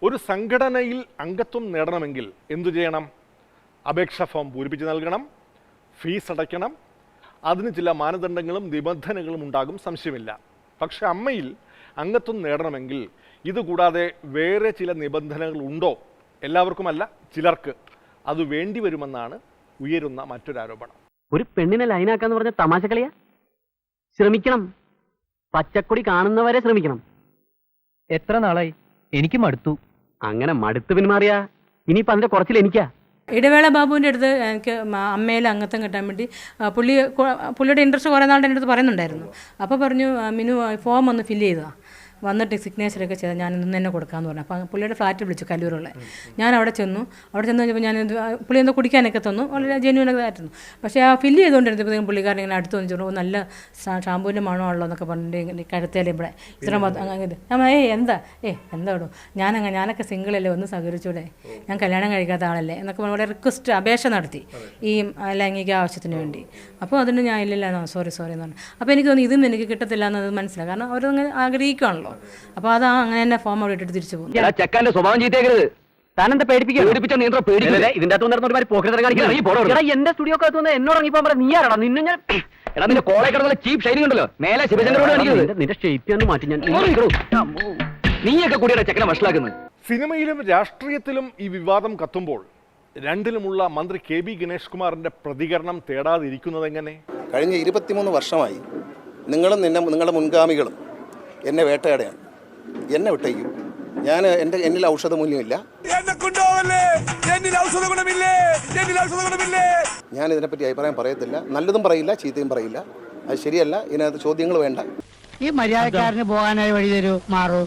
ഒരു സംഘടനയിൽ അംഗത്വം നേടണമെങ്കിൽ എന്തു ചെയ്യണം? അപേക്ഷാ ഫോം പൂരിപ്പിച്ച് നൽകണം, ഫീസ് അടയ്ക്കണം. അതിന് ചില മാനദണ്ഡങ്ങളും നിബന്ധനകളും ഉണ്ടാകും, സംശയമില്ല. പക്ഷെ അമ്മയിൽ അംഗത്വം നേടണമെങ്കിൽ ഇതുകൂടാതെ വേറെ ചില നിബന്ധനകൾ ഉണ്ടോ? എല്ലാവർക്കുമല്ല, ചിലർക്ക് അത് വേണ്ടി വരുമെന്നാണ് ഉയരുന്ന മറ്റൊരാരോപണം. ഒരു പെണ്ണിനെ ലൈനാക്കാന്ന് പറഞ്ഞ തമാശ കളിയാ? ശ്രമിക്കണം, പച്ചക്കൊടി കാണുന്നവരെ ശ്രമിക്കണം. എത്ര നാളായി? എനിക്ക് മടുത്തു. അങ്ങനെ മടുത്ത് പിന്മാറിയാ ഇനിയിപ്പോൾ അതിന്റെ കുറച്ചിൽ എനിക്കാ. ഇടവേള ബാബുവിൻ്റെ അടുത്ത് എനിക്ക് അമ്മയിൽ അംഗത്വം കിട്ടാൻ വേണ്ടി പുള്ളിയുടെ ഇൻട്രസ്റ്റ് കുറേ നാളുടെ എൻ്റെ അടുത്ത് പറയുന്നുണ്ടായിരുന്നു. അപ്പോൾ പറഞ്ഞു, മിനു ഫോം ഒന്ന് ഫില്ല് ചെയ്തതാണ്, വന്നിട്ട് സിഗ്നേച്ചറൊക്കെ ചെയ്താൽ ഞാൻ ഇന്ന് തന്നെ കൊടുക്കാമെന്ന് പറഞ്ഞു. അപ്പോൾ പുള്ളിയുടെ ഫ്ലാറ്റ് വിളിച്ചു, കല്ലൂരുള്ള. ഞാൻ അവിടെ ചെന്നു കഴിഞ്ഞപ്പോൾ ഞാൻ പുള്ളി എന്തോ കുടിക്കാനൊക്കെ തന്നു, വളരെ ജെന്യൂനൊക്കെ ആയിരുന്നു. പക്ഷേ ആ ഫില്ല് ചെയ്തുകൊണ്ടിരുന്നപ്പോഴത്തേക്കും പുള്ളിക്കാരൻ ഇങ്ങനെ അടുത്ത് വന്നിച്ചു, നല്ല ഷാമ്പൂവിൻ്റെ മണമാണല്ലോ എന്നൊക്കെ പറഞ്ഞിട്ട് കഴുത്തേലും ഇവിടെ ഇത്ര അങ്ങനെ. ഞാൻ എന്താടോ ഞാനൊക്കെ സിംഗിളല്ലേ, ഒന്ന് സഹകരിച്ചൂടെ, ഞാൻ കല്യാണം കഴിക്കാത്ത ആളല്ലേ എന്നൊക്കെ വളരെ റിക്വസ്റ്റ് അപേക്ഷ നടത്തി ഈ ലൈംഗിക ആവശ്യത്തിന് വേണ്ടി. അപ്പോൾ അതിന് ഞാൻ ഇല്ലില്ല സോറി എന്ന് പറഞ്ഞു. അപ്പോൾ എനിക്ക് തോന്നി ഇതും എനിക്ക് കിട്ടത്തില്ല എന്നത് മനസ്സിലായി, കാരണം അവരങ്ങനെ ആഗ്രഹിക്കുകയാണല്ലോ. അപ്പോൾ അത് അങ്ങനെ തന്നെ ഫോം അവിടെ ഇട്ടിട്ട് തിരിച്ചു പോകും. ചെക്കന്റെ സ്വഭാവം ചെയ്തേക്കരുത്. താനെന്താ പേടിപ്പിക്കുക? ഇതിന്റെ എന്റെ സ്റ്റുഡിയോ എന്നോട് ഇറങ്ങിപ്പോ നീ ആരാടാ? നിന്നെ ഞാൻ നിന്റെ കോളേ കിടന്നുള്ള ചീപ്പ് ഷൈനിങ് ഉണ്ടല്ലോ, മേലെ ശിവശങ്കരോട് നിന്റെ ഷേപ്പ് ഒന്ന് മാറ്റി ഞാൻ. നീയൊക്കെ കൂടിയാണ് ചെക്കനെ വഷളാക്കുന്നത്. സിനിമയിലും രാഷ്ട്രീയത്തിലും ഈ വിവാദം കത്തുമ്പോൾ രണ്ടിലുമുള്ള മന്ത്രി കെ ബി ഗണേഷ് കുമാറിന്റെ പ്രതികരണം തേടാതിരിക്കുന്നത് എങ്ങനെ? കഴിഞ്ഞ 23 വർഷമായി നിങ്ങളും നിങ്ങളുടെ മുൻഗാമികളും എന്നെ വേട്ടയാടെയാണ്. എന്നെ വിട്ടേക്കും. എന്നിൽ ഔഷധ മൂല്യമില്ല. ഞാൻ ഇതിനെപ്പറ്റി അഭിപ്രായം പറയത്തില്ല. നല്ലതും പറയില്ല, ചീത്തയും പറയില്ല. അത് ശരിയല്ല. ഇതിനകത്ത് ചോദ്യങ്ങൾ വേണ്ട. ഈ മര്യാദക്കാരന് പോകാനായി വഴി തരൂ, മാറൂ.